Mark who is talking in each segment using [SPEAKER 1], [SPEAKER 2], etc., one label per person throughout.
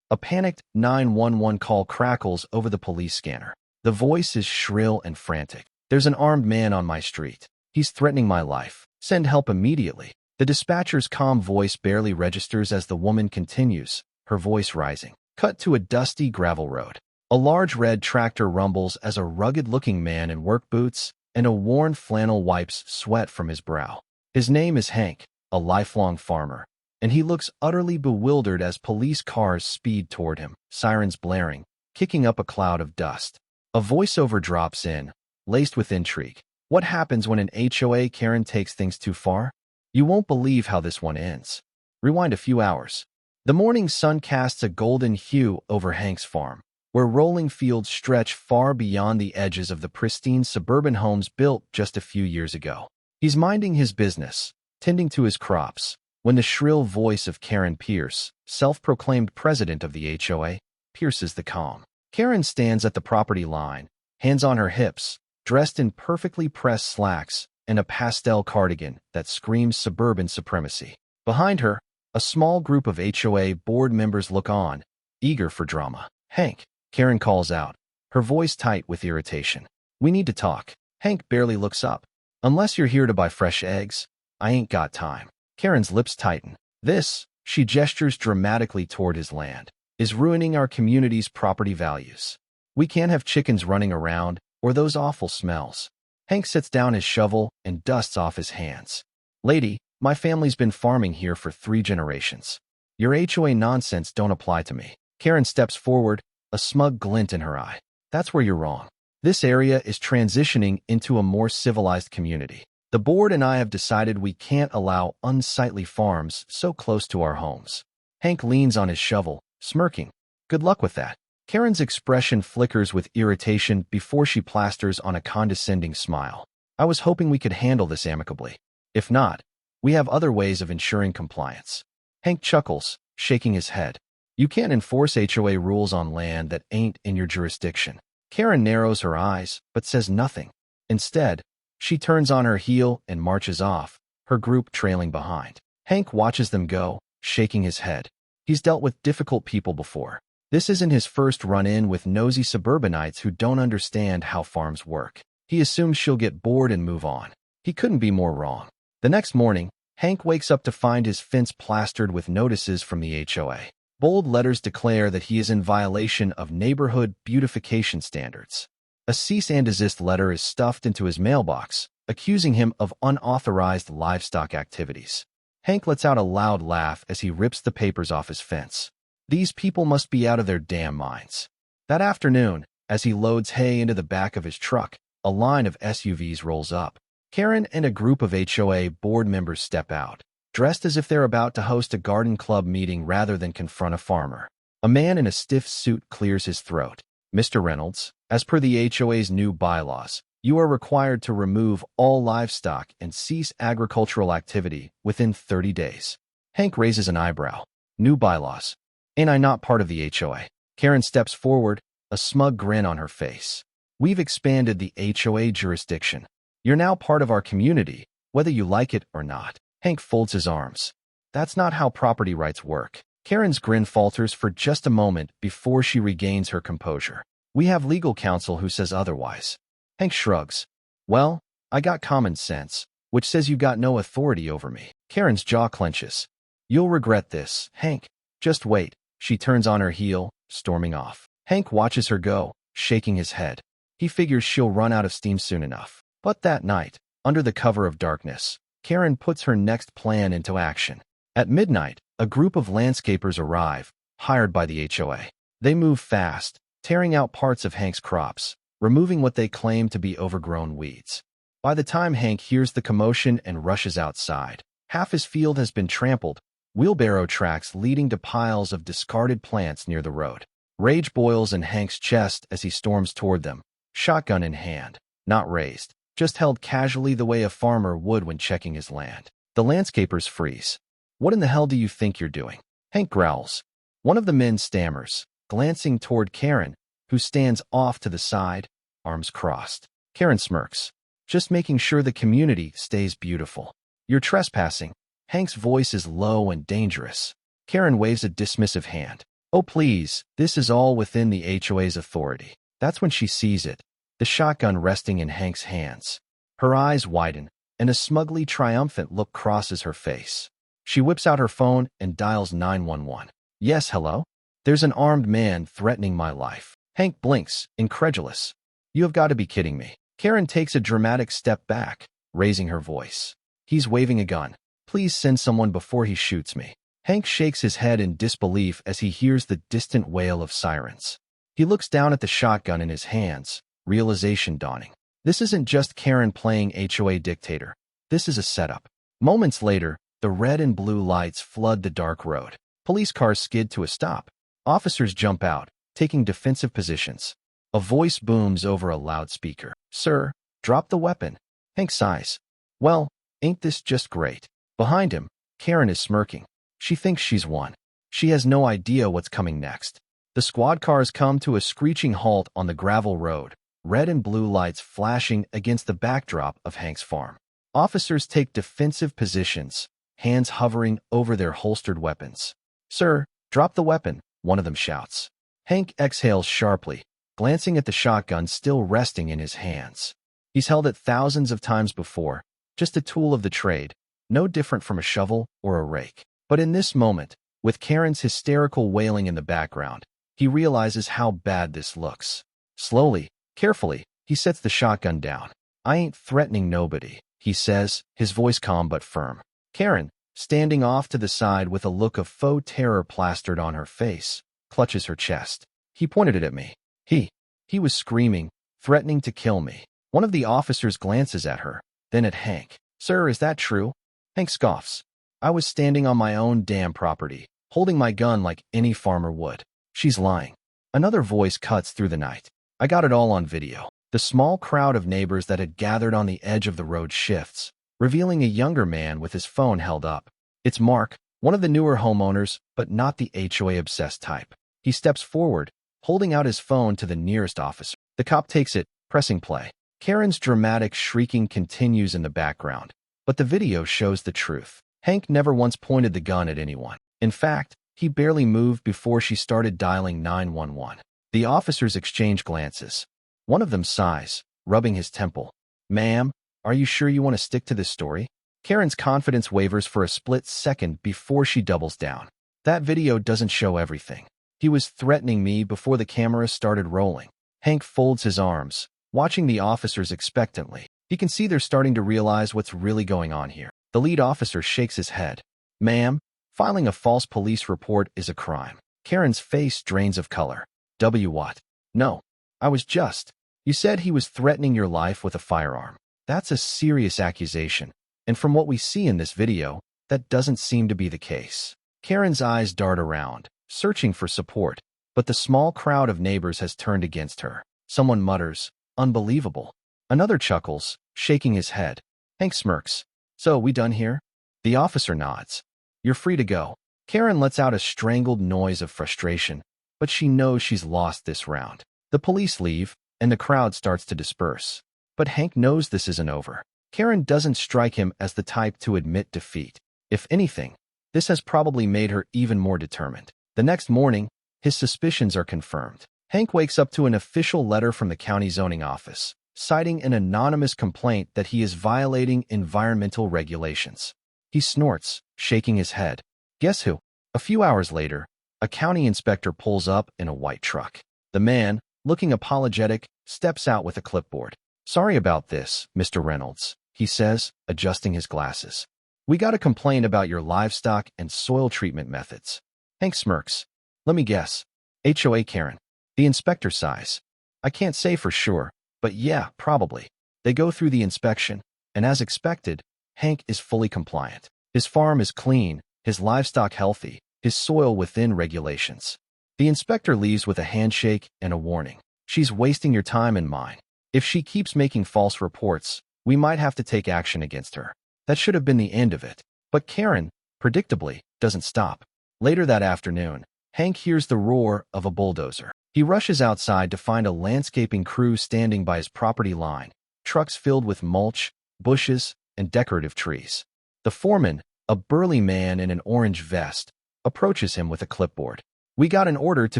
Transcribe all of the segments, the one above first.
[SPEAKER 1] A panicked 911 call crackles over the police scanner. The voice is shrill and frantic. "There's an armed man on my street. He's threatening my life. Send help immediately." The dispatcher's calm voice barely registers as the woman continues, her voice rising. Cut to a dusty gravel road. A large red tractor rumbles as a rugged-looking man in work boots and a worn flannel wipes sweat from his brow. His name is Hank, a lifelong farmer, and he looks utterly bewildered as police cars speed toward him, sirens blaring, kicking up a cloud of dust. A voiceover drops in, laced with intrigue. What happens when an HOA Karen takes things too far? You won't believe how this one ends. Rewind a few hours. The morning sun casts a golden hue over Hank's farm, where rolling fields stretch far beyond the edges of the pristine suburban homes built just a few years ago. He's minding his business, tending to his crops, when the shrill voice of Karen Pierce, self-proclaimed president of the HOA, pierces the calm. Karen stands at the property line, hands on her hips, dressed in perfectly pressed slacks and a pastel cardigan that screams suburban supremacy. Behind her, a small group of HOA board members look on, eager for drama. "Hank," Karen calls out, her voice tight with irritation. "We need to talk." Hank barely looks up. "Unless you're here to buy fresh eggs, I ain't got time." Karen's lips tighten. "This," she gestures dramatically toward his land, "is ruining our community's property values. We can't have chickens running around or those awful smells." Hank sets down his shovel and dusts off his hands. "Lady, my family's been farming here for 3 generations. Your HOA nonsense don't apply to me." Karen steps forward, a smug glint in her eye. "That's where you're wrong. This area is transitioning into a more civilized community. The board and I have decided we can't allow unsightly farms so close to our homes." Hank leans on his shovel, smirking. "Good luck with that." Karen's expression flickers with irritation before she plasters on a condescending smile. "I was hoping we could handle this amicably. If not, we have other ways of ensuring compliance." Hank chuckles, shaking his head. "You can't enforce HOA rules on land that ain't in your jurisdiction." Karen narrows her eyes, but says nothing. Instead, she turns on her heel and marches off, her group trailing behind. Hank watches them go, shaking his head. He's dealt with difficult people before. This isn't his first run-in with nosy suburbanites who don't understand how farms work. He assumes she'll get bored and move on. He couldn't be more wrong. The next morning, Hank wakes up to find his fence plastered with notices from the HOA. Bold letters declare that he is in violation of neighborhood beautification standards. A cease and desist letter is stuffed into his mailbox, accusing him of unauthorized livestock activities. Hank lets out a loud laugh as he rips the papers off his fence. These people must be out of their damn minds. That afternoon, as he loads hay into the back of his truck, a line of SUVs rolls up. Karen and a group of HOA board members step out, dressed as if they're about to host a garden club meeting rather than confront a farmer. A man in a stiff suit clears his throat. "Mr. Reynolds, as per the HOA's new bylaws, you are required to remove all livestock and cease agricultural activity within 30 days. Hank raises an eyebrow. "New bylaws? Ain't I not part of the HOA?" Karen steps forward, a smug grin on her face. "We've expanded the HOA jurisdiction. You're now part of our community, whether you like it or not." Hank folds his arms. "That's not how property rights work." Karen's grin falters for just a moment before she regains her composure. "We have legal counsel who says otherwise." Hank shrugs. "Well, I got common sense, which says you got no authority over me." Karen's jaw clenches. "You'll regret this, Hank. Just wait." She turns on her heel, storming off. Hank watches her go, shaking his head. He figures she'll run out of steam soon enough. But that night, under the cover of darkness, Karen puts her next plan into action. At midnight, a group of landscapers arrive, hired by the HOA. They move fast, tearing out parts of Hank's crops, removing what they claim to be overgrown weeds. By the time Hank hears the commotion and rushes outside, half his field has been trampled, wheelbarrow tracks leading to piles of discarded plants near the road. Rage boils in Hank's chest as he storms toward them, shotgun in hand, not raised, just held casually the way a farmer would when checking his land. The landscapers freeze. "What in the hell do you think you're doing?" Hank growls. One of the men stammers, glancing toward Karen, who stands off to the side, arms crossed. Karen smirks. "Just making sure the community stays beautiful." "You're trespassing." Hank's voice is low and dangerous. Karen waves a dismissive hand. Oh, please, this is all within the HOA's authority. That's when she sees it, the shotgun resting in Hank's hands. Her eyes widen, and a smugly triumphant look crosses her face. She whips out her phone and dials 911. Yes, hello? There's an armed man threatening my life. Hank blinks, incredulous. You have got to be kidding me. Karen takes a dramatic step back, raising her voice. He's waving a gun. Please send someone before he shoots me. Hank shakes his head in disbelief as he hears the distant wail of sirens. He looks down at the shotgun in his hands, realization dawning. This isn't just Karen playing HOA dictator. This is a setup. Moments later, the red and blue lights flood the dark road. Police cars skid to a stop. Officers jump out, taking defensive positions. A voice booms over a loudspeaker. Sir, drop the weapon. Hank sighs. Well, ain't this just great? Behind him, Karen is smirking. She thinks she's won. She has no idea what's coming next. The squad cars come to a screeching halt on the gravel road, red and blue lights flashing against the backdrop of Hank's farm. Officers take defensive positions, hands hovering over their holstered weapons. Sir, drop the weapon, one of them shouts. Hank exhales sharply, glancing at the shotgun still resting in his hands. He's held it thousands of times before, just a tool of the trade, no different from a shovel or a rake. But in this moment, with Karen's hysterical wailing in the background, he realizes how bad this looks. Slowly, carefully, he sets the shotgun down. I ain't threatening nobody, he says, his voice calm but firm. Karen, standing off to the side with a look of faux terror plastered on her face, clutches her chest. He pointed it at me. He was screaming, threatening to kill me. One of the officers glances at her, then at Hank. Sir, is that true? Hank scoffs. I was standing on my own damn property, holding my gun like any farmer would. She's lying. Another voice cuts through the night. I got it all on video. The small crowd of neighbors that had gathered on the edge of the road shifts, revealing a younger man with his phone held up. It's Mark, one of the newer homeowners, but not the HOA-obsessed type. He steps forward, holding out his phone to the nearest officer. The cop takes it, pressing play. Karen's dramatic shrieking continues in the background, but the video shows the truth. Hank never once pointed the gun at anyone. In fact, he barely moved before she started dialing 911. The officers exchange glances. One of them sighs, rubbing his temple. Ma'am, are you sure you want to stick to this story? Karen's confidence wavers for a split second before she doubles down. That video doesn't show everything. He was threatening me before the camera started rolling. Hank folds his arms, watching the officers expectantly. He can see they're starting to realize what's really going on here. The lead officer shakes his head. Ma'am, filing a false police report is a crime. Karen's face drains of color. What? No. I was just. You said he was threatening your life with a firearm. That's a serious accusation. And from what we see in this video, that doesn't seem to be the case. Karen's eyes dart around, searching for support, but the small crowd of neighbors has turned against her. Someone mutters, unbelievable. Another chuckles, shaking his head. Hank smirks. So, we done here? The officer nods. You're free to go. Karen lets out a strangled noise of frustration, but she knows she's lost this round. The police leave, and the crowd starts to disperse. But Hank knows this isn't over. Karen doesn't strike him as the type to admit defeat. If anything, this has probably made her even more determined. The next morning, his suspicions are confirmed. Hank wakes up to an official letter from the county zoning office, citing an anonymous complaint that he is violating environmental regulations. He snorts, shaking his head. Guess who? A few hours later, a county inspector pulls up in a white truck. The man, looking apologetic, steps out with a clipboard. Sorry about this, Mr. Reynolds, he says, adjusting his glasses. We got a complaint about your livestock and soil treatment methods. Hank smirks. Let me guess. HOA Karen. The inspector sighs. I can't say for sure, but yeah, probably. They go through the inspection, and as expected, Hank is fully compliant. His farm is clean, his livestock healthy, his soil within regulations. The inspector leaves with a handshake and a warning. She's wasting your time and mine. If she keeps making false reports, we might have to take action against her. That should have been the end of it. But Karen, predictably, doesn't stop. Later that afternoon, Hank hears the roar of a bulldozer. He rushes outside to find a landscaping crew standing by his property line, trucks filled with mulch, bushes, and decorative trees. The foreman, a burly man in an orange vest, approaches him with a clipboard. We got an order to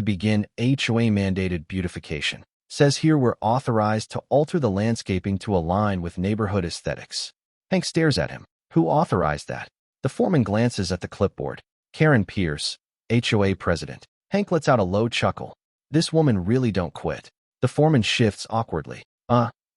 [SPEAKER 1] begin HOA-mandated beautification. Says here we're authorized to alter the landscaping to align with neighborhood aesthetics. Hank stares at him. Who authorized that? The foreman glances at the clipboard. Karen Pierce, HOA president. Hank lets out a low chuckle. This woman really don't quit. The foreman shifts awkwardly.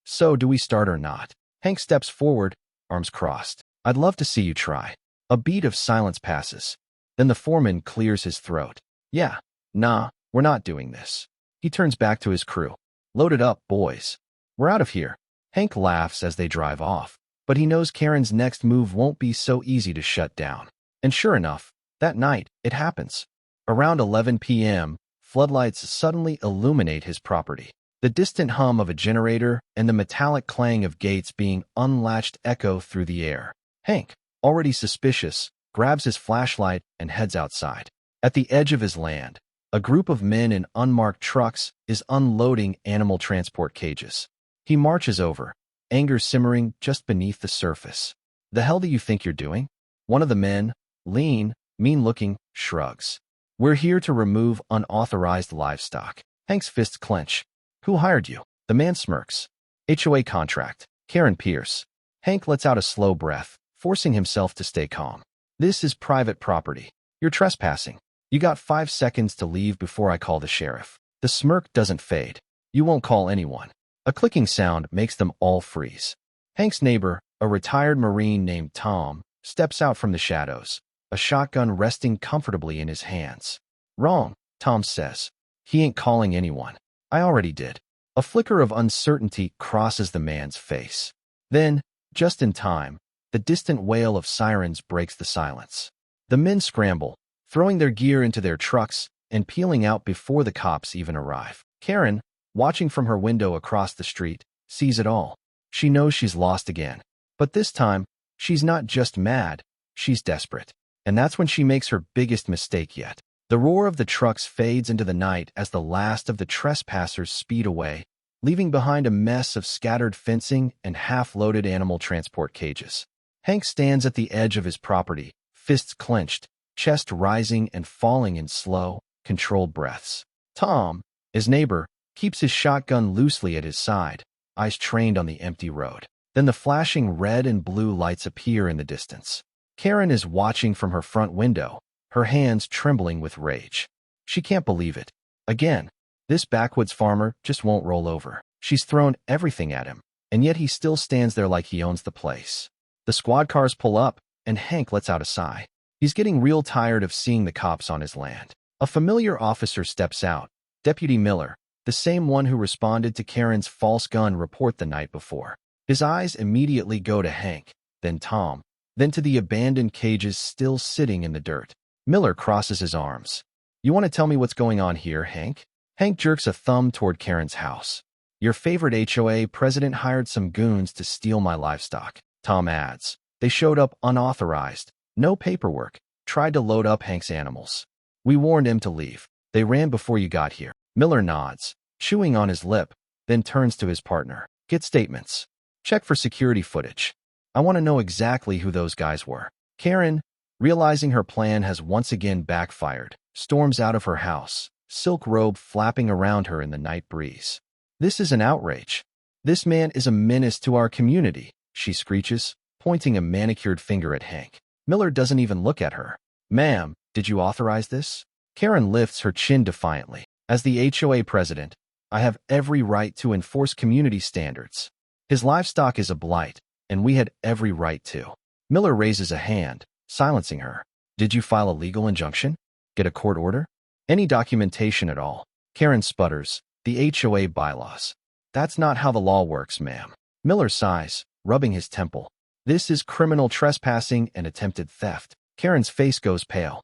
[SPEAKER 1] So do we start or not? Hank steps forward, arms crossed. I'd love to see you try. A beat of silence passes. Then the foreman clears his throat. Yeah, nah, we're not doing this. He turns back to his crew. Load it up, boys. We're out of here. Hank laughs as they drive off, but he knows Karen's next move won't be so easy to shut down. And sure enough, that night, it happens. Around 11 p.m., floodlights suddenly illuminate his property. The distant hum of a generator and the metallic clang of gates being unlatched echo through the air. Hank, already suspicious, grabs his flashlight and heads outside. At the edge of his land, a group of men in unmarked trucks is unloading animal transport cages. He marches over, anger simmering just beneath the surface. The hell do you think you're doing? One of the men, lean, mean-looking, shrugs. We're here to remove unauthorized livestock. Hank's fists clench. Who hired you? The man smirks. HOA contract. Karen Pierce. Hank lets out a slow breath, forcing himself to stay calm. This is private property. You're trespassing. You got 5 seconds to leave before I call the sheriff. The smirk doesn't fade. You won't call anyone. A clicking sound makes them all freeze. Hank's neighbor, a retired Marine named Tom, steps out from the shadows, a shotgun resting comfortably in his hands. Wrong, Tom says. He ain't calling anyone. I already did. A flicker of uncertainty crosses the man's face. Then, just in time, the distant wail of sirens breaks the silence. The men scramble, throwing their gear into their trucks and peeling out before the cops even arrive. Karen, watching from her window across the street, sees it all. She knows she's lost again. But this time, she's not just mad, she's desperate. And that's when she makes her biggest mistake yet. The roar of the trucks fades into the night as the last of the trespassers speed away, leaving behind a mess of scattered fencing and half-loaded animal transport cages. Hank stands at the edge of his property, fists clenched, chest rising and falling in slow, controlled breaths. Tom, his neighbor, keeps his shotgun loosely at his side, eyes trained on the empty road. Then the flashing red and blue lights appear in the distance. Karen is watching from her front window, her hands trembling with rage. She can't believe it. Again, this backwoods farmer just won't roll over. She's thrown everything at him, and yet he still stands there like he owns the place. The squad cars pull up, and Hank lets out a sigh. He's getting real tired of seeing the cops on his land. A familiar officer steps out, Deputy Miller, the same one who responded to Karen's false gun report the night before. His eyes immediately go to Hank, then Tom, then to the abandoned cages still sitting in the dirt. Miller crosses his arms. You want to tell me what's going on here, Hank? Hank jerks a thumb toward Karen's house. Your favorite HOA president hired some goons to steal my livestock. Tom adds. They showed up unauthorized. No paperwork. Tried to load up Hank's animals. We warned him to leave. They ran before you got here. Miller nods, chewing on his lip, then turns to his partner. Get statements. Check for security footage. I want to know exactly who those guys were. Karen, realizing her plan has once again backfired, storms out of her house, silk robe flapping around her in the night breeze. This is an outrage. This man is a menace to our community, she screeches, pointing a manicured finger at Hank. Miller doesn't even look at her. Ma'am, did you authorize this? Karen lifts her chin defiantly. As the HOA president, I have every right to enforce community standards. His livestock is a blight, and we had every right to. Miller raises a hand, silencing her. Did you file a legal injunction? Get a court order? Any documentation at all? Karen sputters. The HOA bylaws. That's not how the law works, ma'am. Miller sighs, rubbing his temple. This is criminal trespassing and attempted theft. Karen's face goes pale.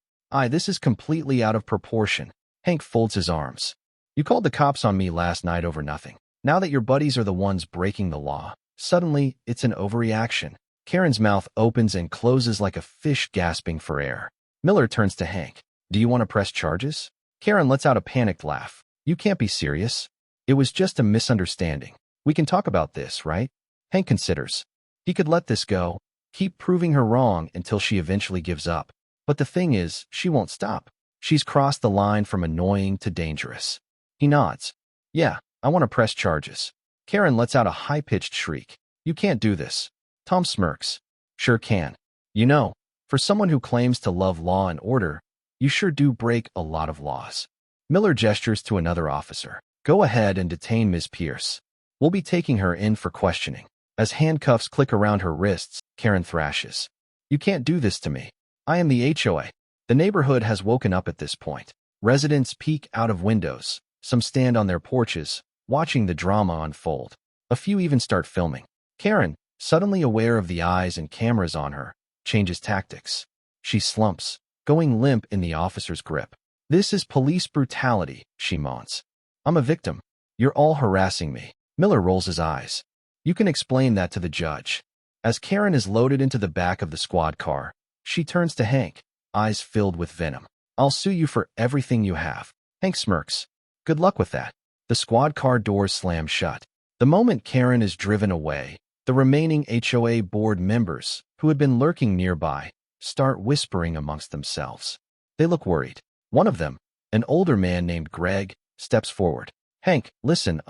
[SPEAKER 1] This is completely out of proportion. Hank folds his arms. You called the cops on me last night over nothing. Now that your buddies are the ones breaking the law, suddenly it's an overreaction. Karen's mouth opens and closes like a fish gasping for air. Miller turns to Hank. Do you want to press charges? Karen lets out a panicked laugh. You can't be serious. It was just a misunderstanding. We can talk about this, right? Hank considers. He could let this go, keep proving her wrong until she eventually gives up. But the thing is, she won't stop. She's crossed the line from annoying to dangerous. He nods. Yeah, I want to press charges. Karen lets out a high-pitched shriek. You can't do this. Tom smirks. Sure can. You know, for someone who claims to love law and order, you sure do break a lot of laws. Miller gestures to another officer. Go ahead and detain Ms. Pierce. We'll be taking her in for questioning. As handcuffs click around her wrists, Karen thrashes. You can't do this to me. I am the HOA. The neighborhood has woken up at this point. Residents peek out of windows. Some stand on their porches, watching the drama unfold. A few even start filming. Karen, suddenly aware of the eyes and cameras on her, changes tactics. She slumps, going limp in the officer's grip. This is police brutality, she moans. I'm a victim. You're all harassing me. Miller rolls his eyes. You can explain that to the judge. As Karen is loaded into the back of the squad car, she turns to Hank, eyes filled with venom. I'll sue you for everything you have. Hank smirks. Good luck with that. The squad car doors slam shut. The moment Karen is driven away, the remaining HOA board members, who had been lurking nearby, start whispering amongst themselves. They look worried. One of them, an older man named Greg, steps forward. Hank, listen,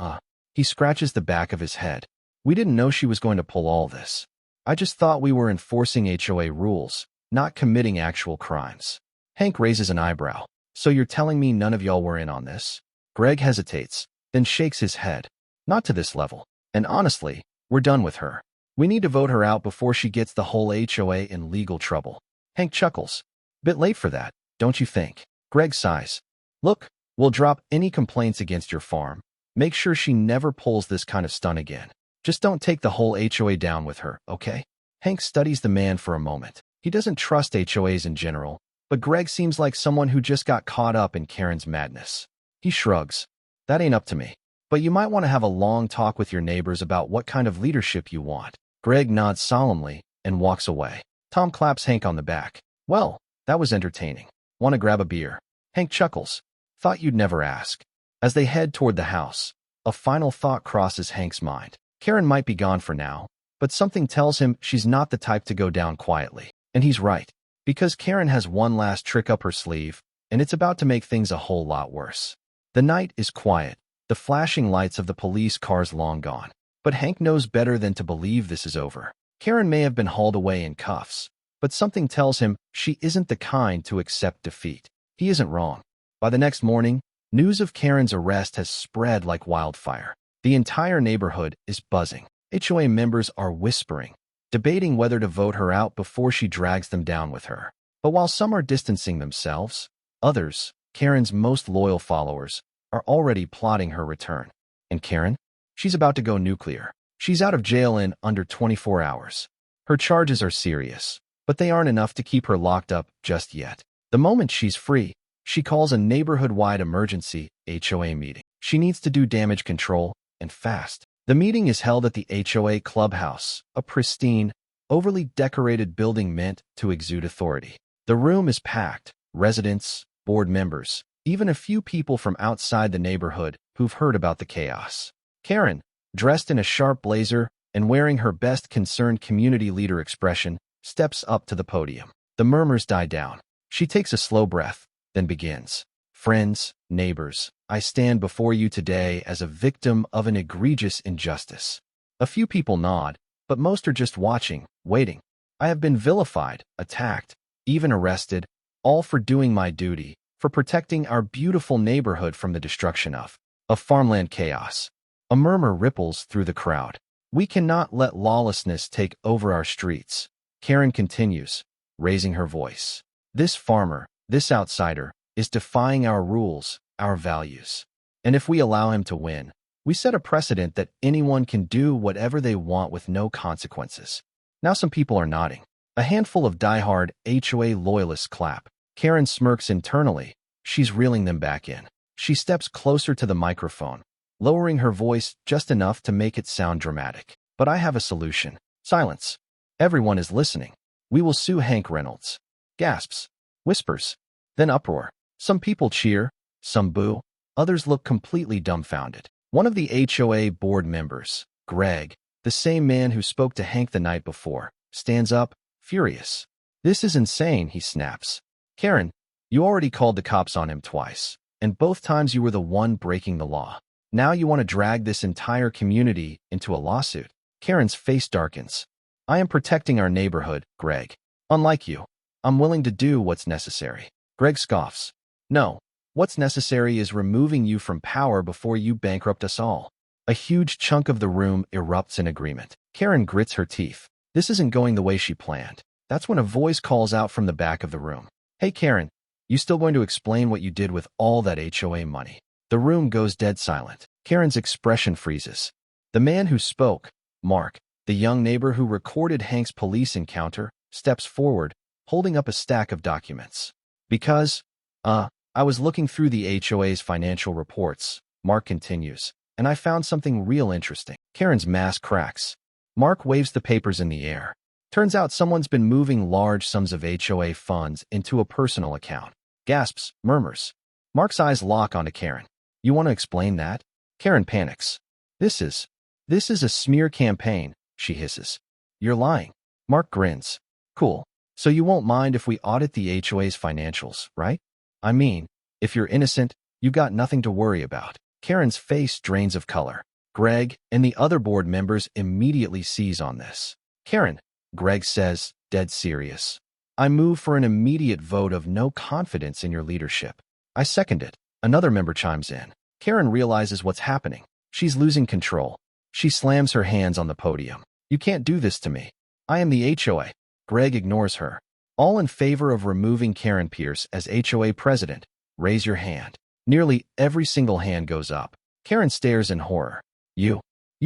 [SPEAKER 1] He scratches the back of his head. We didn't know she was going to pull all this. I just thought we were enforcing HOA rules, not committing actual crimes. Hank raises an eyebrow. So you're telling me none of y'all were in on this? Greg hesitates, then shakes his head. Not to this level. And honestly, we're done with her. We need to vote her out before she gets the whole HOA in legal trouble. Hank chuckles. Bit late for that, don't you think? Greg sighs. Look, we'll drop any complaints against your farm. Make sure she never pulls this kind of stunt again. Just don't take the whole HOA down with her, okay? Hank studies the man for a moment. He doesn't trust HOAs in general, but Greg seems like someone who just got caught up in Karen's madness. He shrugs. That ain't up to me. But you might want to have a long talk with your neighbors about what kind of leadership you want. Greg nods solemnly and walks away. Tom claps Hank on the back. Well, that was entertaining. Want to grab a beer? Hank chuckles. Thought you'd never ask. As they head toward the house, a final thought crosses Hank's mind. Karen might be gone for now, but something tells him she's not the type to go down quietly. And he's right, because Karen has one last trick up her sleeve, and it's about to make things a whole lot worse. The night is quiet, the flashing lights of the police cars long gone. But Hank knows better than to believe this is over. Karen may have been hauled away in cuffs, but something tells him she isn't the kind to accept defeat. He isn't wrong. By the next morning, news of Karen's arrest has spread like wildfire. The entire neighborhood is buzzing. HOA members are whispering, debating whether to vote her out before she drags them down with her. But while some are distancing themselves, others, Karen's most loyal followers, are already plotting her return. And Karen? She's about to go nuclear. She's out of jail in under 24 hours. Her charges are serious, but they aren't enough to keep her locked up just yet. The moment she's free, she calls a neighborhood-wide emergency HOA meeting. She needs to do damage control, and fast. The meeting is held at the HOA clubhouse, a pristine, overly decorated building meant to exude authority. The room is packed. Residents, board members, even a few people from outside the neighborhood who've heard about the chaos. Karen, dressed in a sharp blazer and wearing her best concerned community leader expression, steps up to the podium. The murmurs die down. She takes a slow breath, then begins. Friends, neighbors, I stand before you today as a victim of an egregious injustice. A few people nod, but most are just watching, waiting. I have been vilified, attacked, even arrested, all for doing my duty, for protecting our beautiful neighborhood from the destruction of farmland chaos. A murmur ripples through the crowd. We cannot let lawlessness take over our streets. Karen continues, raising her voice. This farmer, this outsider, is defying our rules, our values. And if we allow him to win, we set a precedent that anyone can do whatever they want with no consequences. Now some people are nodding. A handful of diehard HOA loyalists clap. Karen smirks internally. She's reeling them back in. She steps closer to the microphone, lowering her voice just enough to make it sound dramatic. But I have a solution. Silence. Everyone is listening. We will sue Hank Reynolds. Gasps. Whispers. Then uproar. Some people cheer, some boo, others look completely dumbfounded. One of the HOA board members, Greg, the same man who spoke to Hank the night before, stands up, furious. This is insane, he snaps. Karen, You already called the cops on him twice, and both times you were the one breaking the law. Now you want to drag this entire community into a lawsuit. Karen's face darkens. I am protecting our neighborhood, Greg. Unlike you, I'm willing to do what's necessary. Greg scoffs. No, what's necessary is removing you from power before you bankrupt us all. A huge chunk of the room erupts in agreement. Karen grits her teeth. This isn't going the way she planned. That's when a voice calls out from the back of the room. Hey Karen, you still going to explain what you did with all that HOA money? The room goes dead silent. Karen's expression freezes. The man who spoke, Mark, the young neighbor who recorded Hank's police encounter, steps forward, holding up a stack of documents. Because, I was looking through the HOA's financial reports, Mark continues, and I found something real interesting. Karen's mask cracks. Mark waves the papers in the air. Turns out someone's been moving large sums of HOA funds into a personal account. Gasps, murmurs. Mark's eyes lock onto Karen. You want to explain that? Karen panics. This is a smear campaign, she hisses. You're lying. Mark grins. Cool. So you won't mind if we audit the HOA's financials, right? I mean, if you're innocent, you got nothing to worry about. Karen's face drains of color. Greg and the other board members immediately seize on this. Karen, Greg says, dead serious. I move for an immediate vote of no confidence in your leadership. I second it. Another member chimes in. Karen realizes what's happening. She's losing control. She slams her hands on the podium. You can't do this to me. I am the HOA. Greg ignores her. All in favor of removing Karen Pierce as HOA president, raise your hand. Nearly every single hand goes up. Karen stares in horror. You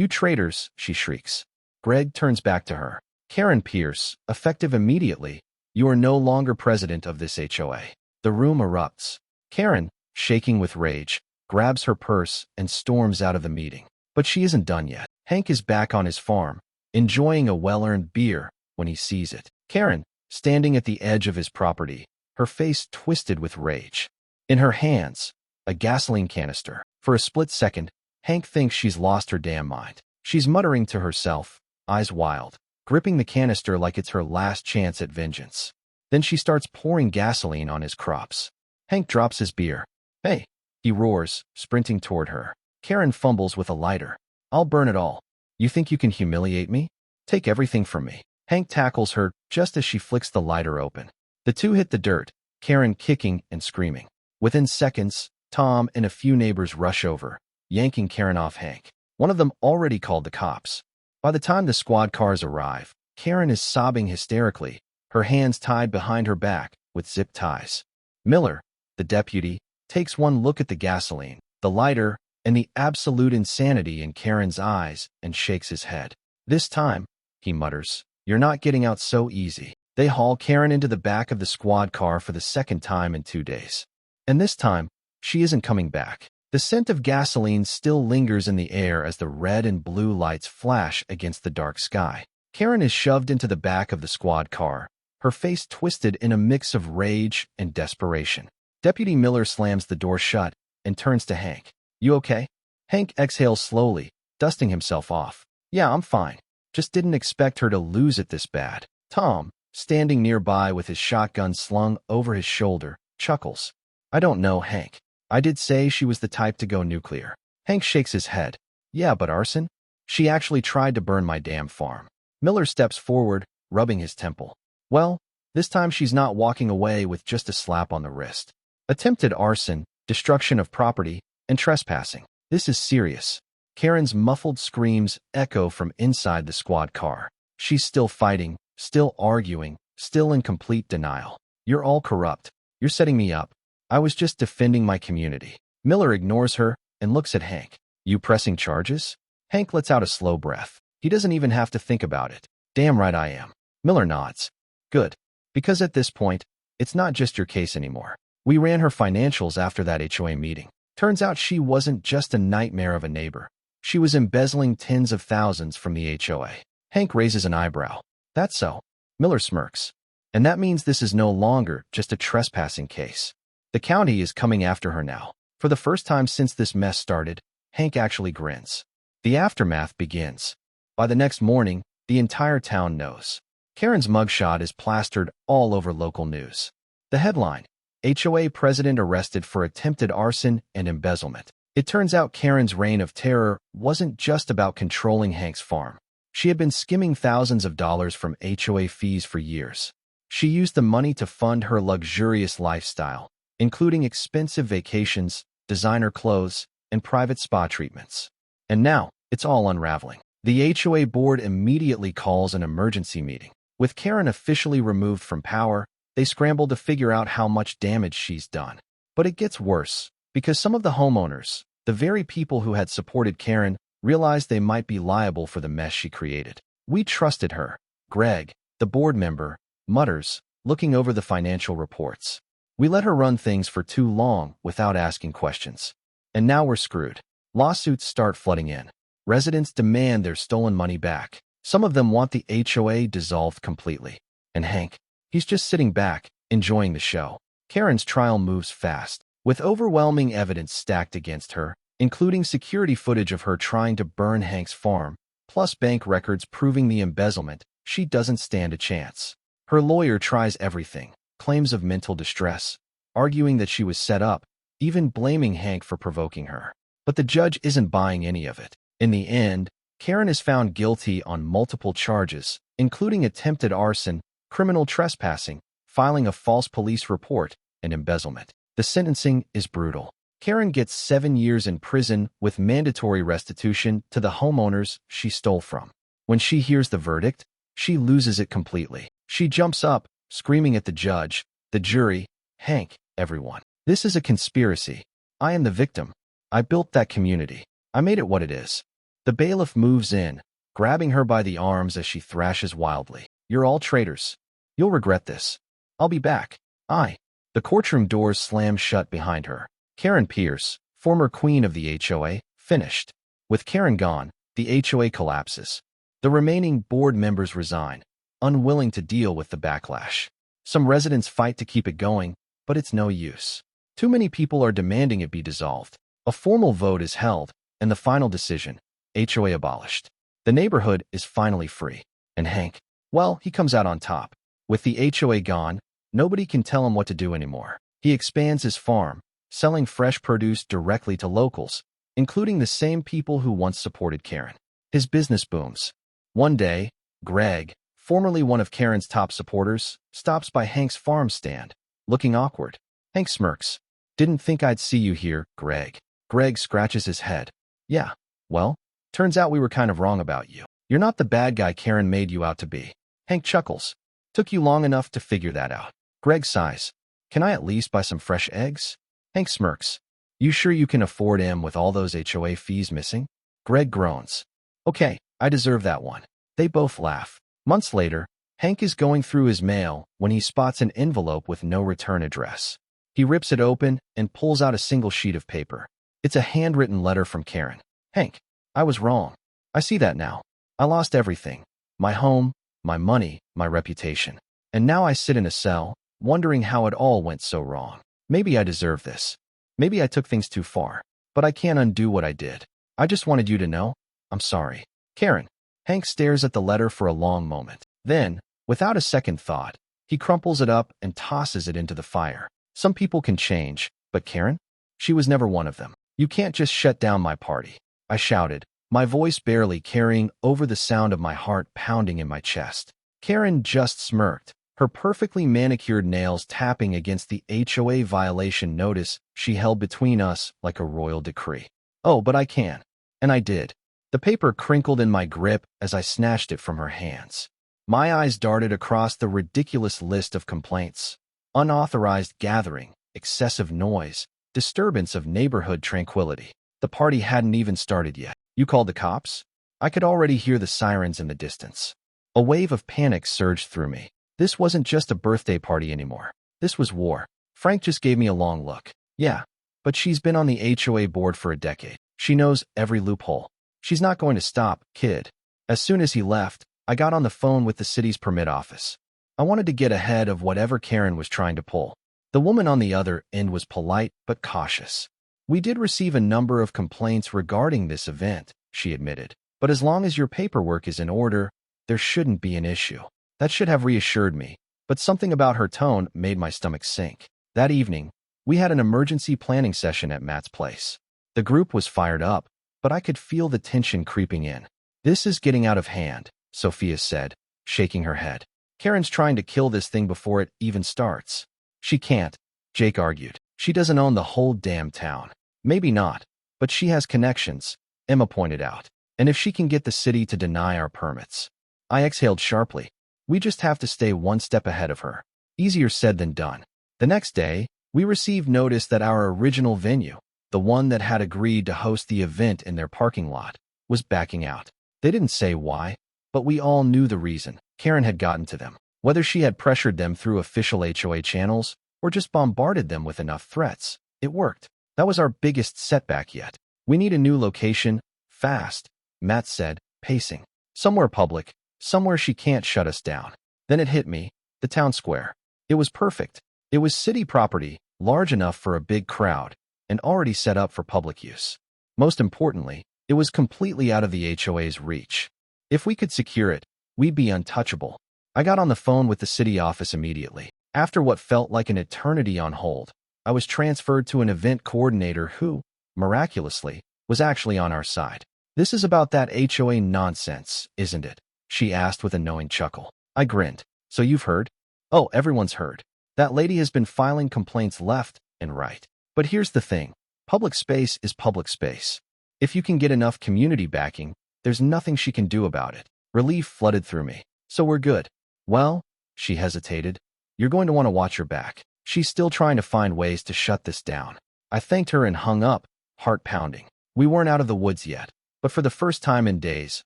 [SPEAKER 1] traitors, she shrieks. Greg turns back to her. Karen Pierce, effective immediately, you are no longer president of this HOA. The room erupts. Karen, shaking with rage, grabs her purse and storms out of the meeting. But she isn't done yet. Hank is back on his farm, enjoying a well-earned beer when he sees it. Karen, standing at the edge of his property, her face twisted with rage. In her hands, a gasoline canister. For a split second, Hank thinks she's lost her damn mind. She's muttering to herself, eyes wild, gripping the canister like it's her last chance at vengeance. Then she starts pouring gasoline on his crops. Hank drops his beer. Hey, he roars, sprinting toward her. Karen fumbles with a lighter. I'll burn it all. You think you can humiliate me? Take everything from me. Hank tackles her just as she flicks the lighter open. The two hit the dirt, Karen kicking and screaming. Within seconds, Tom and a few neighbors rush over, yanking Karen off Hank. One of them already called the cops. By the time the squad cars arrive, Karen is sobbing hysterically, her hands tied behind her back with zip ties. Miller, the deputy, takes one look at the gasoline, the lighter, and the absolute insanity in Karen's eyes and shakes his head. This time, he mutters, you're not getting out so easy. They haul Karen into the back of the squad car for the second time in 2 days. And this time, she isn't coming back. The scent of gasoline still lingers in the air as the red and blue lights flash against the dark sky. Karen is shoved into the back of the squad car, her face twisted in a mix of rage and desperation. Deputy Miller slams the door shut and turns to Hank. You okay? Hank exhales slowly, dusting himself off. Yeah, I'm fine. Just didn't expect her to lose it this bad. Tom, standing nearby with his shotgun slung over his shoulder, chuckles. I don't know, Hank. I did say she was the type to go nuclear. Hank shakes his head. Yeah, but arson? She actually tried to burn my damn farm. Miller steps forward, rubbing his temple. Well, this time she's not walking away with just a slap on the wrist. Attempted arson, destruction of property, and trespassing. This is serious. Karen's muffled screams echo from inside the squad car. She's still fighting, still arguing, still in complete denial. You're all corrupt. You're setting me up. I was just defending my community. Miller ignores her and looks at Hank. You pressing charges? Hank lets out a slow breath. He doesn't even have to think about it. Damn right I am. Miller nods. Good. Because at this point, it's not just your case anymore. We ran her financials after that HOA meeting. Turns out she wasn't just a nightmare of a neighbor. She was embezzling tens of thousands from the HOA. Hank raises an eyebrow. That's so. Miller smirks. And that means this is no longer just a trespassing case. The county is coming after her now. For the first time since this mess started, Hank actually grins. The aftermath begins. By the next morning, the entire town knows. Karen's mugshot is plastered all over local news. The headline, HOA president arrested for attempted arson and embezzlement. It turns out Karen's reign of terror wasn't just about controlling Hank's farm. She had been skimming thousands of dollars from HOA fees for years. She used the money to fund her luxurious lifestyle, including expensive vacations, designer clothes, and private spa treatments. And now, it's all unraveling. The HOA board immediately calls an emergency meeting. With Karen officially removed from power, they scramble to figure out how much damage she's done. But it gets worse, because some of the homeowners, the very people who had supported Karen, realized they might be liable for the mess she created. "We trusted her," Greg, the board member, mutters, looking over the financial reports. "We let her run things for too long without asking questions. And now we're screwed." Lawsuits start flooding in. Residents demand their stolen money back. Some of them want the HOA dissolved completely. And Hank, he's just sitting back, enjoying the show. Karen's trial moves fast, with overwhelming evidence stacked against her, including security footage of her trying to burn Hank's farm, plus bank records proving the embezzlement. She doesn't stand a chance. Her lawyer tries everything, claims of mental distress, arguing that she was set up, even blaming Hank for provoking her. But the judge isn't buying any of it. In the end, Karen is found guilty on multiple charges, including attempted arson, criminal trespassing, filing a false police report, and embezzlement. The sentencing is brutal. Karen gets 7 years in prison with mandatory restitution to the homeowners she stole from. When she hears the verdict, she loses it completely. She jumps up, screaming at the judge, the jury, Hank, everyone. "This is a conspiracy. I am the victim. I built that community. I made it what it is." The bailiff moves in, grabbing her by the arms as she thrashes wildly. "You're all traitors. You'll regret this. I'll be back. The courtroom doors slam shut behind her. Karen Pierce, former queen of the HOA, finished. With Karen gone, the HOA collapses. The remaining board members resign, unwilling to deal with the backlash. Some residents fight to keep it going, but it's no use. Too many people are demanding it be dissolved. A formal vote is held, and the final decision, HOA abolished. The neighborhood is finally free. And Hank, well, he comes out on top. With the HOA gone, nobody can tell him what to do anymore. He expands his farm, selling fresh produce directly to locals, including the same people who once supported Karen. His business booms. One day, Greg, formerly one of Karen's top supporters, stops by Hank's farm stand, looking awkward. Hank smirks. "Didn't think I'd see you here, Greg." Greg scratches his head. "Yeah, well, turns out we were kind of wrong about you. You're not the bad guy Karen made you out to be." Hank chuckles. "Took you long enough to figure that out." Greg sighs. "Can I at least buy some fresh eggs?" Hank smirks. "You sure you can afford him with all those HOA fees missing?" Greg groans. "Okay, I deserve that one." They both laugh. Months later, Hank is going through his mail when he spots an envelope with no return address. He rips it open and pulls out a single sheet of paper. It's a handwritten letter from Karen. "Hank, I was wrong. I see that now. I lost everything. My home, my money, my reputation. And now I sit in a cell, wondering how it all went so wrong. Maybe I deserve this. Maybe I took things too far. But I can't undo what I did. I just wanted you to know, I'm sorry. Karen." Hank stares at the letter for a long moment. Then, without a second thought, he crumples it up and tosses it into the fire. Some people can change, but Karen? She was never one of them. "You can't just shut down my party," I shouted, my voice barely carrying over the sound of my heart pounding in my chest. Karen just smirked, her perfectly manicured nails tapping against the HOA violation notice she held between us like a royal decree. "Oh, but I can." And I did. The paper crinkled in my grip as I snatched it from her hands. My eyes darted across the ridiculous list of complaints. Unauthorized gathering, excessive noise, disturbance of neighborhood tranquility. The party hadn't even started yet. "You called the cops?" I could already hear the sirens in the distance. A wave of panic surged through me. This wasn't just a birthday party anymore. This was war. Frank just gave me a long look. "Yeah, but she's been on the HOA board for a decade. She knows every loophole. She's not going to stop, kid." As soon as he left, I got on the phone with the city's permit office. I wanted to get ahead of whatever Karen was trying to pull. The woman on the other end was polite but cautious. "We did receive a number of complaints regarding this event," she admitted. "But as long as your paperwork is in order, there shouldn't be an issue." That should have reassured me, but something about her tone made my stomach sink. That evening, we had an emergency planning session at Matt's place. The group was fired up, but I could feel the tension creeping in. "This is getting out of hand," Sophia said, shaking her head. "Karen's trying to kill this thing before it even starts." "She can't," Jake argued. "She doesn't own the whole damn town." "Maybe not, but she has connections," Emma pointed out. "And if she can get the city to deny our permits." I exhaled sharply. We just have to stay one step ahead of her. Easier said than done. The next day, we received notice that our original venue, the one that had agreed to host the event in their parking lot, was backing out. They didn't say why, but we all knew the reason. Karen had gotten to them. Whether she had pressured them through official HOA channels or just bombarded them with enough threats, it worked. That was our biggest setback yet. "We need a new location, fast," Matt said, pacing. "Somewhere public, somewhere she can't shut us down." Then it hit me, the town square. It was perfect. It was city property, large enough for a big crowd, and already set up for public use. Most importantly, it was completely out of the HOA's reach. If we could secure it, we'd be untouchable. I got on the phone with the city office immediately. After what felt like an eternity on hold, I was transferred to an event coordinator who, miraculously, was actually on our side. "This is about that HOA nonsense, isn't it?" she asked with a knowing chuckle. I grinned. "So you've heard?" "Oh, everyone's heard. That lady has been filing complaints left and right. But here's the thing. Public space is public space. If you can get enough community backing, there's nothing she can do about it." Relief flooded through me. "So we're good." "Well," she hesitated, "you're going to want to watch your back. She's still trying to find ways to shut this down." I thanked her and hung up, heart pounding. We weren't out of the woods yet, but for the first time in days,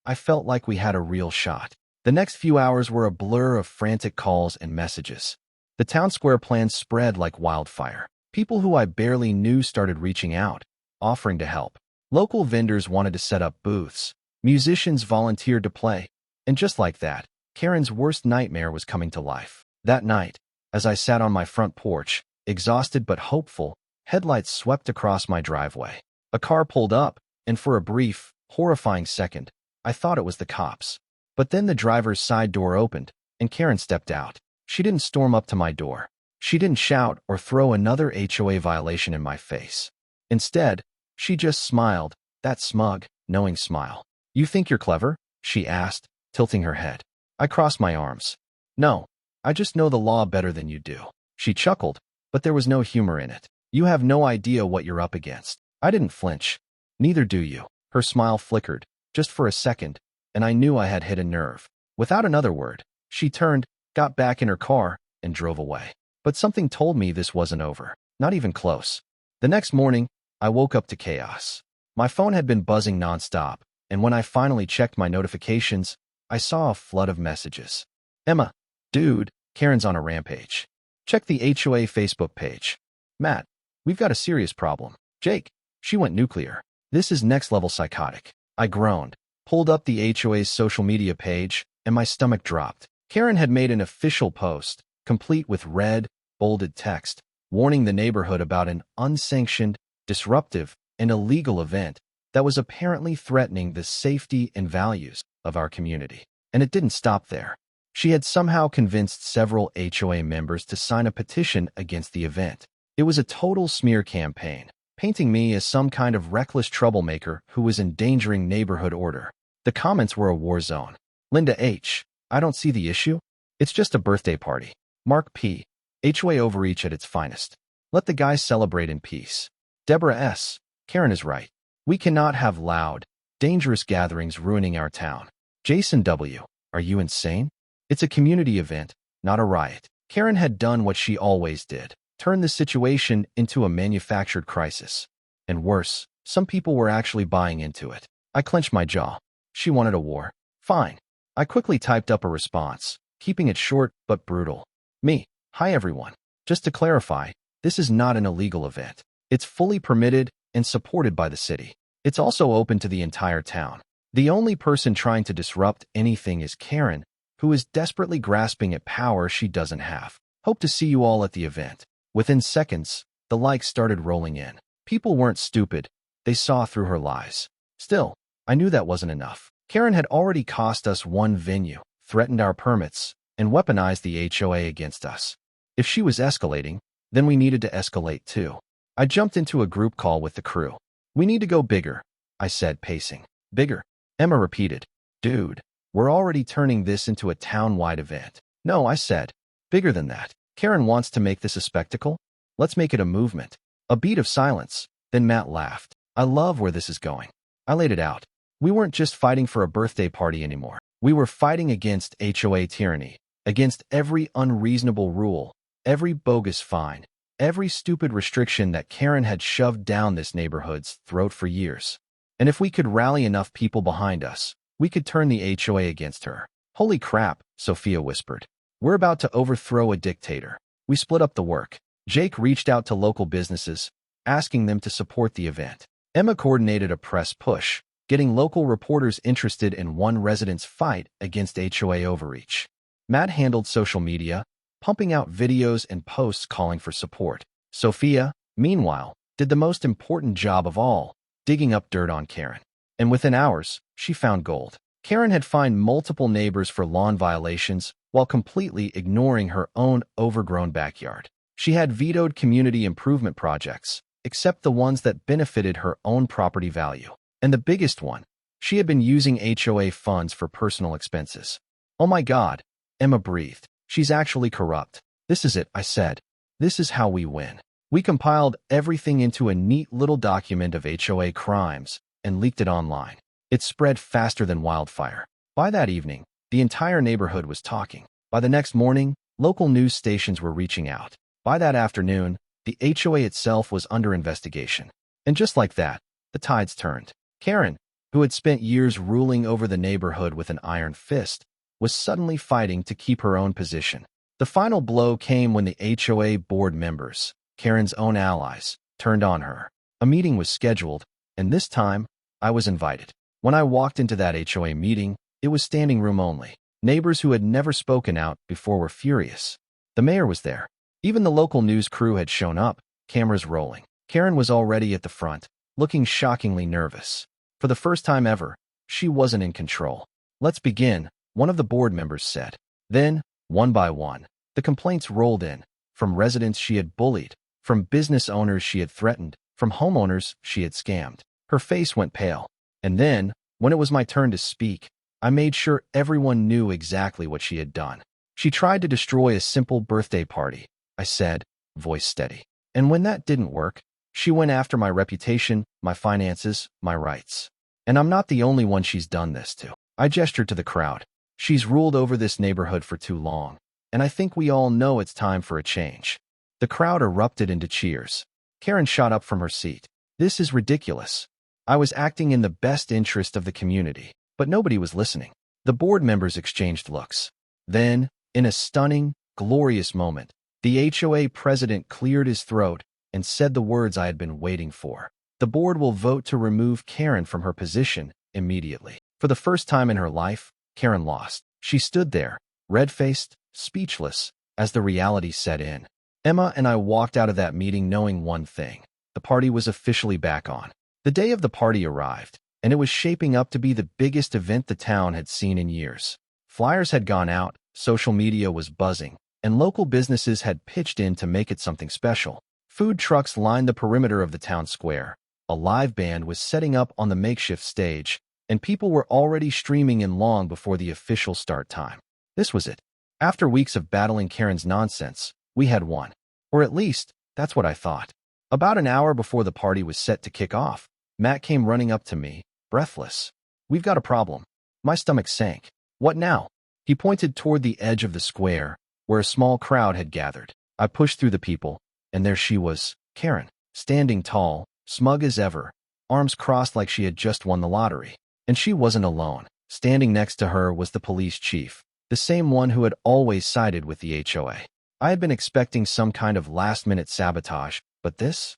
[SPEAKER 1] I felt like we had a real shot. The next few hours were a blur of frantic calls and messages. The town square plan spread like wildfire. People who I barely knew started reaching out, offering to help. Local vendors wanted to set up booths. Musicians volunteered to play. And just like that, Karen's worst nightmare was coming to life. That night, as I sat on my front porch, exhausted but hopeful, headlights swept across my driveway. A car pulled up, and for a brief, horrifying second, I thought it was the cops. But then the driver's side door opened, and Karen stepped out. She didn't storm up to my door. She didn't shout or throw another HOA violation in my face. Instead, she just smiled, that smug, knowing smile. "You think you're clever?" she asked, tilting her head. I crossed my arms. "No, I just know the law better than you do." She chuckled, but there was no humor in it. "You have no idea what you're up against." I didn't flinch. "Neither do you." Her smile flickered, just for a second, and I knew I had hit a nerve. Without another word, she turned, got back in her car, and drove away. But something told me this wasn't over. Not even close. The next morning, I woke up to chaos. My phone had been buzzing nonstop, and when I finally checked my notifications, I saw a flood of messages. "Emma, dude, Karen's on a rampage. Check the HOA Facebook page. Matt, we've got a serious problem. Jake, she went nuclear. This is next-level psychotic." I groaned, pulled up the HOA's social media page, and my stomach dropped. Karen had made an official post, complete with red, bolded text, warning the neighborhood about an unsanctioned, disruptive, and illegal event that was apparently threatening the safety and values of our community. And it didn't stop there. She had somehow convinced several HOA members to sign a petition against the event. It was a total smear campaign, painting me as some kind of reckless troublemaker who was endangering neighborhood order. The comments were a war zone. Linda H., "I don't see the issue. It's just a birthday party." Mark P., "HOA overreach at its finest. Let the guys celebrate in peace." Deborah S., "Karen is right. We cannot have loud, dangerous gatherings ruining our town." Jason W., "Are you insane? It's a community event, not a riot." Karen had done what she always did, turn the situation into a manufactured crisis. And worse, some people were actually buying into it. I clenched my jaw. She wanted a war. Fine. I quickly typed up a response, keeping it short but brutal. Me, "Hi everyone. Just to clarify, this is not an illegal event. It's fully permitted and supported by the city. It's also open to the entire town. The only person trying to disrupt anything is Karen, who is desperately grasping at power she doesn't have. Hope to see you all at the event." Within seconds, the likes started rolling in. People weren't stupid. They saw through her lies. Still, I knew that wasn't enough. Karen had already cost us one venue, threatened our permits, and weaponized the HOA against us. If she was escalating, Then we needed to escalate too. I jumped into a group call with the crew. We need to go bigger, I said, pacing. Bigger? Emma repeated. Dude, we're already turning this into a town-wide event. No, I said. Bigger than that. Karen wants to make this a spectacle? Let's make it a movement. A beat of silence. Then Matt laughed. I love where this is going. I laid it out. We weren't just fighting for a birthday party anymore. We were fighting against HOA tyranny, against every unreasonable rule, every bogus fine, every stupid restriction that Karen had shoved down this neighborhood's throat for years. And if we could rally enough people behind us, we could turn the HOA against her. Holy crap, Sophia whispered. We're about to overthrow a dictator. We split up the work. Jake reached out to local businesses, asking them to support the event. Emma coordinated a press push, getting local reporters interested in one resident's fight against HOA overreach. Matt handled social media, pumping out videos and posts calling for support. Sophia, meanwhile, did the most important job of all, digging up dirt on Karen. And within hours, she found gold. Karen had fined multiple neighbors for lawn violations while completely ignoring her own overgrown backyard. She had vetoed community improvement projects, except the ones that benefited her own property value. And the biggest one, she had been using HOA funds for personal expenses. Oh my God, Emma breathed. She's actually corrupt. This is it, I said. This is how we win. We compiled everything into a neat little document of HOA crimes and leaked it online. It spread faster than wildfire. By that evening, the entire neighborhood was talking. By the next morning, local news stations were reaching out. By that afternoon, the HOA itself was under investigation. And just like that, the tides turned. Karen, who had spent years ruling over the neighborhood with an iron fist, was suddenly fighting to keep her own position. The final blow came when the HOA board members, Karen's own allies, turned on her. A meeting was scheduled, and this time, I was invited. When I walked into that HOA meeting, it was standing room only. Neighbors who had never spoken out before were furious. The mayor was there. Even the local news crew had shown up, cameras rolling. Karen was already at the front, looking shockingly nervous. For the first time ever, she wasn't in control. Let's begin, one of the board members said. Then, one by one, the complaints rolled in, from residents she had bullied, from business owners she had threatened, from homeowners she had scammed. Her face went pale. And then, when it was my turn to speak, I made sure everyone knew exactly what she had done. She tried to destroy a simple birthday party, I said, voice steady. And when that didn't work, she went after my reputation, my finances, my rights. And I'm not the only one she's done this to. I gestured to the crowd. She's ruled over this neighborhood for too long, and I think we all know it's time for a change. The crowd erupted into cheers. Karen shot up from her seat. This is ridiculous. I was acting in the best interest of the community, but nobody was listening. The board members exchanged looks. Then, in a stunning, glorious moment, the HOA president cleared his throat and said the words I had been waiting for. The board will vote to remove Karen from her position immediately. For the first time in her life, Karen lost. She stood there, red-faced, speechless, as the reality set in. Emma and I walked out of that meeting knowing one thing. The party was officially back on. The day of the party arrived, and it was shaping up to be the biggest event the town had seen in years. Flyers had gone out, social media was buzzing, and local businesses had pitched in to make it something special. Food trucks lined the perimeter of the town square. A live band was setting up on the makeshift stage, and people were already streaming in long before the official start time. This was it. After weeks of battling Karen's nonsense, we had won. Or at least, that's what I thought. About an hour before the party was set to kick off, Matt came running up to me, breathless. We've got a problem. My stomach sank. What now? He pointed toward the edge of the square, where a small crowd had gathered. I pushed through the people, and there she was, Karen, standing tall, smug as ever, arms crossed like she had just won the lottery. And she wasn't alone. Standing next to her was the police chief, the same one who had always sided with the HOA. I had been expecting some kind of last-minute sabotage, but this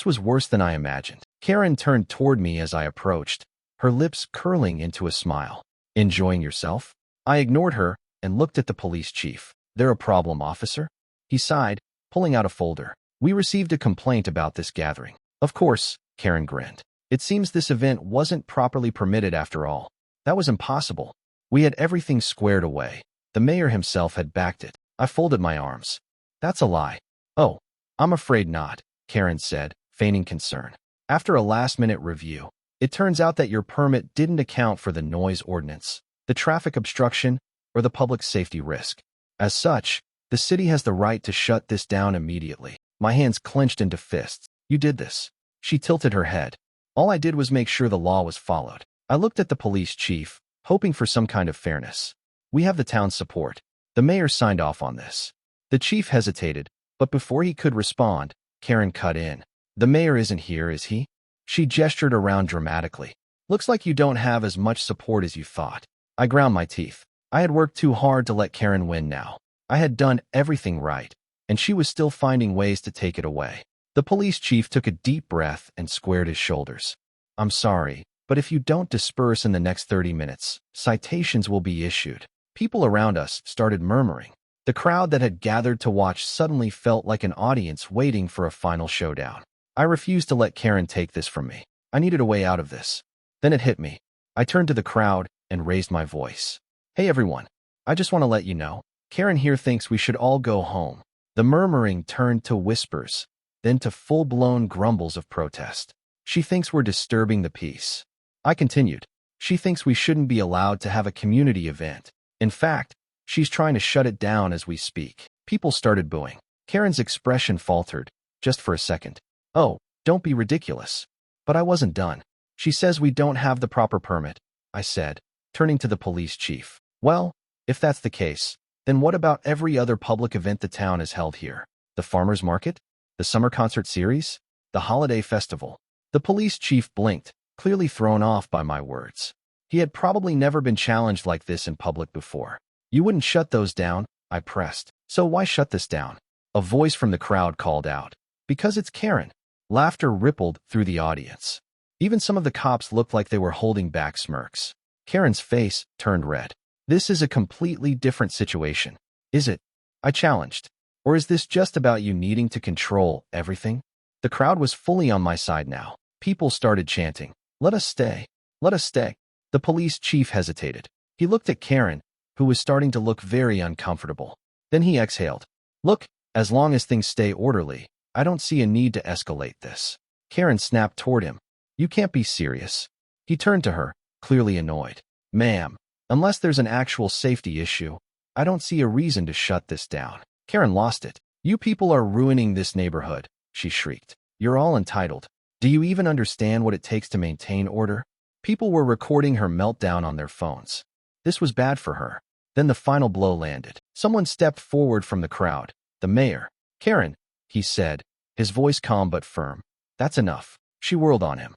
[SPEAKER 1] was worse than I imagined. Karen turned toward me as I approached, her lips curling into a smile. Enjoying yourself? I ignored her and looked at the police chief. There a problem, officer? He sighed, pulling out a folder. We received a complaint about this gathering. Of course, Karen grinned. It seems this event wasn't properly permitted after all. That was impossible. We had everything squared away. The mayor himself had backed it. I folded my arms. That's a lie. Oh, I'm afraid not, Karen said, feigning concern. After a last-minute review, it turns out that your permit didn't account for the noise ordinance, the traffic obstruction, or the public safety risk. As such, the city has the right to shut this down immediately. My hands clenched into fists. You did this. She tilted her head. All I did was make sure the law was followed. I looked at the police chief, hoping for some kind of fairness. We have the town's support. The mayor signed off on this. The chief hesitated, but before he could respond, Karen cut in. The mayor isn't here, is he? She gestured around dramatically. Looks like you don't have as much support as you thought. I ground my teeth. I had worked too hard to let Karen win now. I had done everything right, and she was still finding ways to take it away. The police chief took a deep breath and squared his shoulders. I'm sorry, but if you don't disperse in the next 30 minutes, citations will be issued. People around us started murmuring. The crowd that had gathered to watch suddenly felt like an audience waiting for a final showdown. I refused to let Karen take this from me. I needed a way out of this. Then it hit me. I turned to the crowd and raised my voice. Hey everyone, I just want to let you know, Karen here thinks we should all go home. The murmuring turned to whispers, then to full-blown grumbles of protest. She thinks we're disturbing the peace. I continued. She thinks we shouldn't be allowed to have a community event. In fact, she's trying to shut it down as we speak. People started booing. Karen's expression faltered, just for a second. Oh, don't be ridiculous. But I wasn't done. She says we don't have the proper permit, I said, turning to the police chief. Well, if that's the case, then what about every other public event the town has held here? The farmers market? The summer concert series? The holiday festival? The police chief blinked, clearly thrown off by my words. He had probably never been challenged like this in public before. You wouldn't shut those down, I pressed. So why shut this down? A voice from the crowd called out. Because it's Karen. Laughter rippled through the audience. Even some of the cops looked like they were holding back smirks. Karen's face turned red. This is a completely different situation. Is it? I challenged. Or is this just about you needing to control everything? The crowd was fully on my side now. People started chanting, "Let us stay. Let us stay." The police chief hesitated. He looked at Karen, who was starting to look very uncomfortable. Then he exhaled. Look, as long as things stay orderly, I don't see a need to escalate this. Karen snapped toward him. You can't be serious. He turned to her, clearly annoyed. Ma'am, unless there's an actual safety issue, I don't see a reason to shut this down. Karen lost it. You people are ruining this neighborhood, she shrieked. You're all entitled. Do you even understand what it takes to maintain order? People were recording her meltdown on their phones. This was bad for her. Then the final blow landed. Someone stepped forward from the crowd. The mayor. Karen, he said, his voice calm but firm. That's enough. She whirled on him.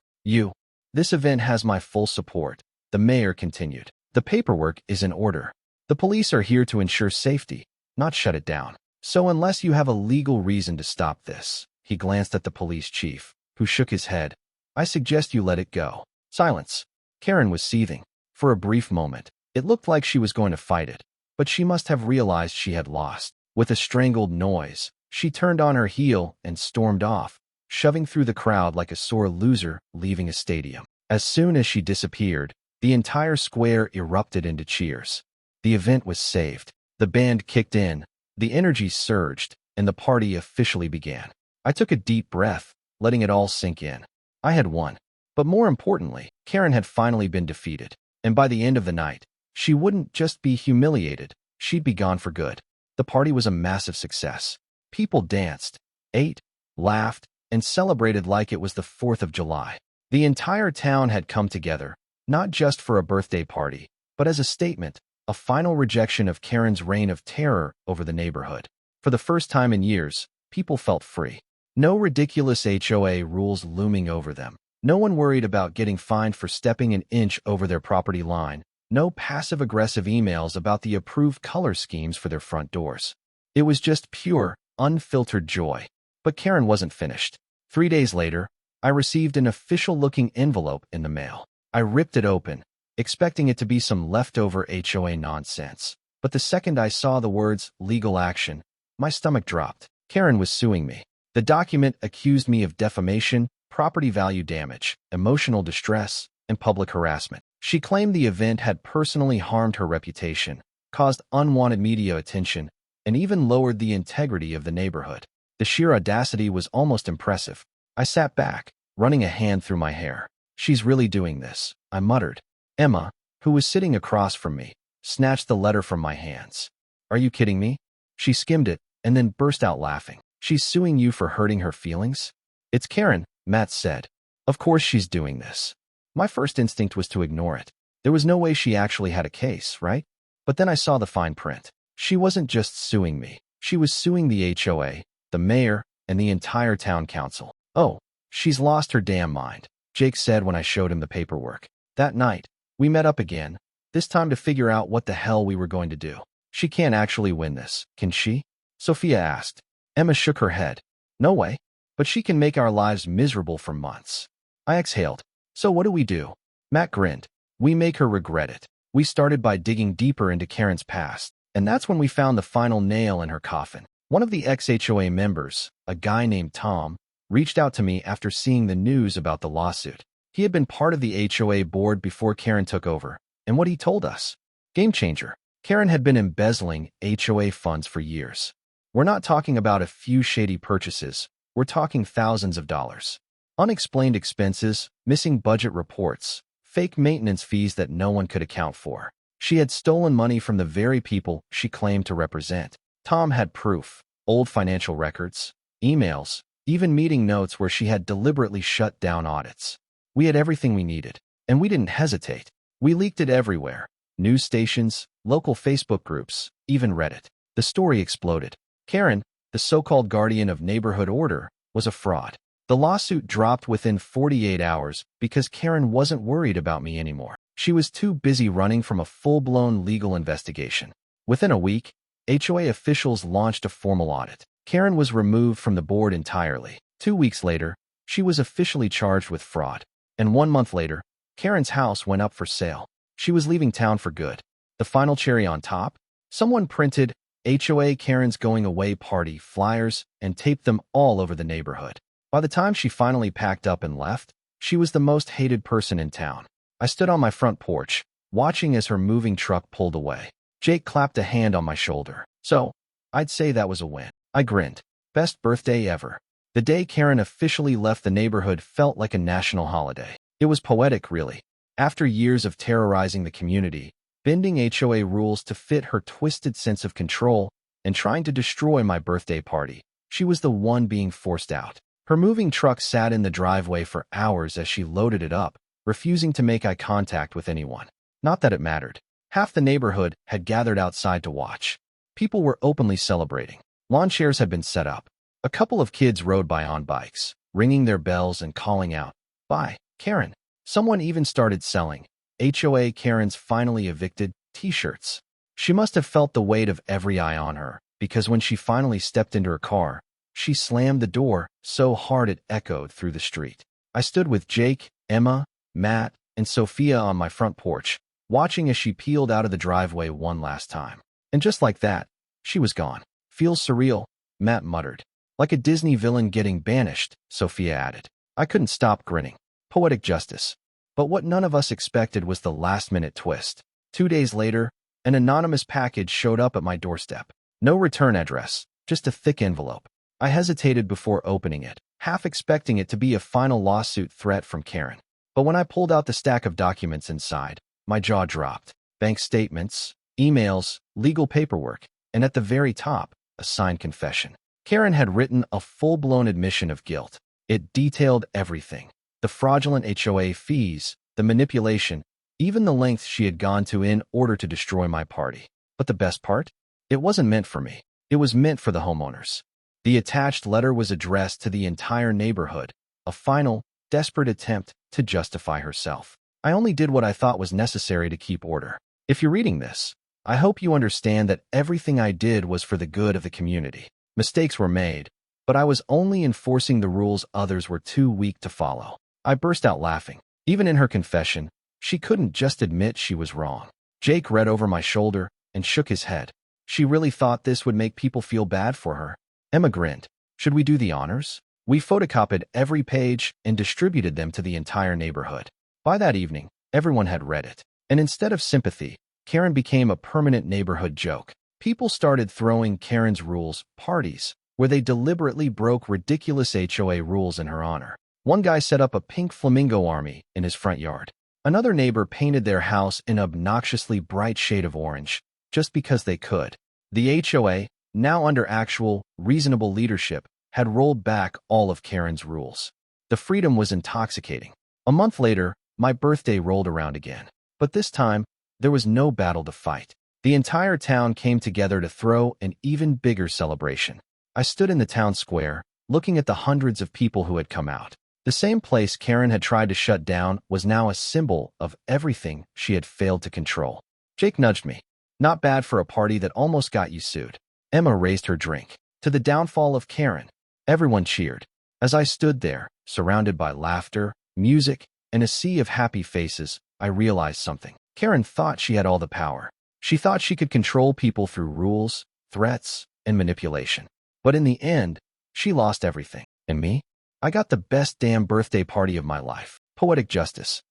[SPEAKER 1] This event has my full support. The mayor continued. The paperwork is in order. The police are here to ensure safety, not shut it down. So unless you have a legal reason to stop this, he glanced at the police chief, who shook his head. I suggest you let it go. Silence. Karen was seething. For a brief moment, it looked like she was going to fight it, but she must have realized she had lost. With a strangled noise, she turned on her heel and stormed off, shoving through the crowd like a sore loser leaving a stadium. As soon as she disappeared, the entire square erupted into cheers. The event was saved. The band kicked in, the energy surged, and the party officially began. I took a deep breath, letting it all sink in. I had won. But more importantly, Karen had finally been defeated. And by the end of the night, she wouldn't just be humiliated, she'd be gone for good. The party was a massive success. People danced, ate, laughed, and celebrated like it was the 4th of July. The entire town had come together, not just for a birthday party, but as a statement, a final rejection of Karen's reign of terror over the neighborhood. For the first time in years, people felt free. No ridiculous HOA rules looming over them. No one worried about getting fined for stepping an inch over their property line. No passive-aggressive emails about the approved color schemes for their front doors. It was just pure, unfiltered joy. But Karen wasn't finished. 3 days later, I received an official-looking envelope in the mail. I ripped it open, expecting it to be some leftover HOA nonsense. But the second I saw the words legal action, my stomach dropped. Karen was suing me. The document accused me of defamation, property value damage, emotional distress, and public harassment. She claimed the event had personally harmed her reputation, caused unwanted media attention, and even lowered the integrity of the neighborhood. The sheer audacity was almost impressive. I sat back, running a hand through my hair. She's really doing this, I muttered. Emma, who was sitting across from me, snatched the letter from my hands. Are you kidding me? She skimmed it and then burst out laughing. She's suing you for hurting her feelings? It's Karen, Matt said. Of course she's doing this. My first instinct was to ignore it. There was no way she actually had a case, right? But then I saw the fine print. She wasn't just suing me. She was suing the HOA, the mayor, and the entire town council. Oh, she's lost her damn mind, Jake said when I showed him the paperwork. That night, we met up again, this time to figure out what the hell we were going to do. She can't actually win this, can she? Sophia asked. Emma shook her head. No way, but she can make our lives miserable for months. I exhaled. So what do we do? Matt grinned. We make her regret it. We started by digging deeper into Karen's past, and that's when we found the final nail in her coffin. One of the ex-HOA members, a guy named Tom, reached out to me after seeing the news about the lawsuit. He had been part of the HOA board before Karen took over, and what he told us? Game changer. Karen had been embezzling HOA funds for years. We're not talking about a few shady purchases. We're talking thousands of dollars. Unexplained expenses, missing budget reports, fake maintenance fees that no one could account for. She had stolen money from the very people she claimed to represent. Tom had proof, old financial records, emails, even meeting notes where she had deliberately shut down audits. We had everything we needed, and we didn't hesitate. We leaked it everywhere. News stations, local Facebook groups, even Reddit. The story exploded. Karen, the so-called guardian of neighborhood order, was a fraud. The lawsuit dropped within 48 hours because Karen wasn't worried about me anymore. She was too busy running from a full-blown legal investigation. Within a week, HOA officials launched a formal audit. Karen was removed from the board entirely. 2 weeks later, she was officially charged with fraud. And 1 month later, Karen's house went up for sale. She was leaving town for good. The final cherry on top? Someone printed HOA Karen's going away party flyers and taped them all over the neighborhood. By the time she finally packed up and left, she was the most hated person in town. I stood on my front porch, watching as her moving truck pulled away. Jake clapped a hand on my shoulder. So, I'd say that was a win. I grinned. Best birthday ever. The day Karen officially left the neighborhood felt like a national holiday. It was poetic, really. After years of terrorizing the community, bending HOA rules to fit her twisted sense of control, and trying to destroy my birthday party, she was the one being forced out. Her moving truck sat in the driveway for hours as she loaded it up, refusing to make eye contact with anyone. Not that it mattered. Half the neighborhood had gathered outside to watch. People were openly celebrating. Lawn chairs had been set up. A couple of kids rode by on bikes, ringing their bells and calling out, "Bye, Karen." Someone even started selling HOA Karen's finally evicted t-shirts. She must have felt the weight of every eye on her, because when she finally stepped into her car, she slammed the door so hard it echoed through the street. I stood with Jake, Emma, Matt, and Sophia on my front porch, watching as she peeled out of the driveway one last time. And just like that, she was gone. Feels surreal, Matt muttered. Like a Disney villain getting banished, Sophia added. I couldn't stop grinning. Poetic justice. But what none of us expected was the last-minute twist. 2 days later, an anonymous package showed up at my doorstep. No return address, just a thick envelope. I hesitated before opening it, half expecting it to be a final lawsuit threat from Karen. But when I pulled out the stack of documents inside, my jaw dropped. Bank statements, emails, legal paperwork, and at the very top, a signed confession. Karen had written a full-blown admission of guilt. It detailed everything. The fraudulent HOA fees, the manipulation, even the lengths she had gone to in order to destroy my party. But the best part? It wasn't meant for me. It was meant for the homeowners. The attached letter was addressed to the entire neighborhood, a final, desperate attempt to justify herself. I only did what I thought was necessary to keep order. If you're reading this, I hope you understand that everything I did was for the good of the community. Mistakes were made, but I was only enforcing the rules others were too weak to follow. I burst out laughing. Even in her confession, she couldn't just admit she was wrong. Jake read over my shoulder and shook his head. She really thought this would make people feel bad for her. Emma grinned. Should we do the honors? We photocopied every page and distributed them to the entire neighborhood. By that evening, everyone had read it. And instead of sympathy, Karen became a permanent neighborhood joke. People started throwing Karen's rules parties, where they deliberately broke ridiculous HOA rules in her honor. One guy set up a pink flamingo army in his front yard. Another neighbor painted their house an obnoxiously bright shade of orange, just because they could. The HOA, now under actual, reasonable leadership, had rolled back all of Karen's rules. The freedom was intoxicating. A month later, my birthday rolled around again. But this time, there was no battle to fight. The entire town came together to throw an even bigger celebration. I stood in the town square, looking at the hundreds of people who had come out. The same place Karen had tried to shut down was now a symbol of everything she had failed to control. Jake nudged me. Not bad for a party that almost got you sued. Emma raised her drink. To the downfall of Karen. Everyone cheered. As I stood there, surrounded by laughter, music, and a sea of happy faces, I realized something. Karen thought she had all the power. She thought she could control people through rules, threats, and manipulation. But in the end, she lost everything. And me? I got the best damn birthday party of my life. Poetic justice.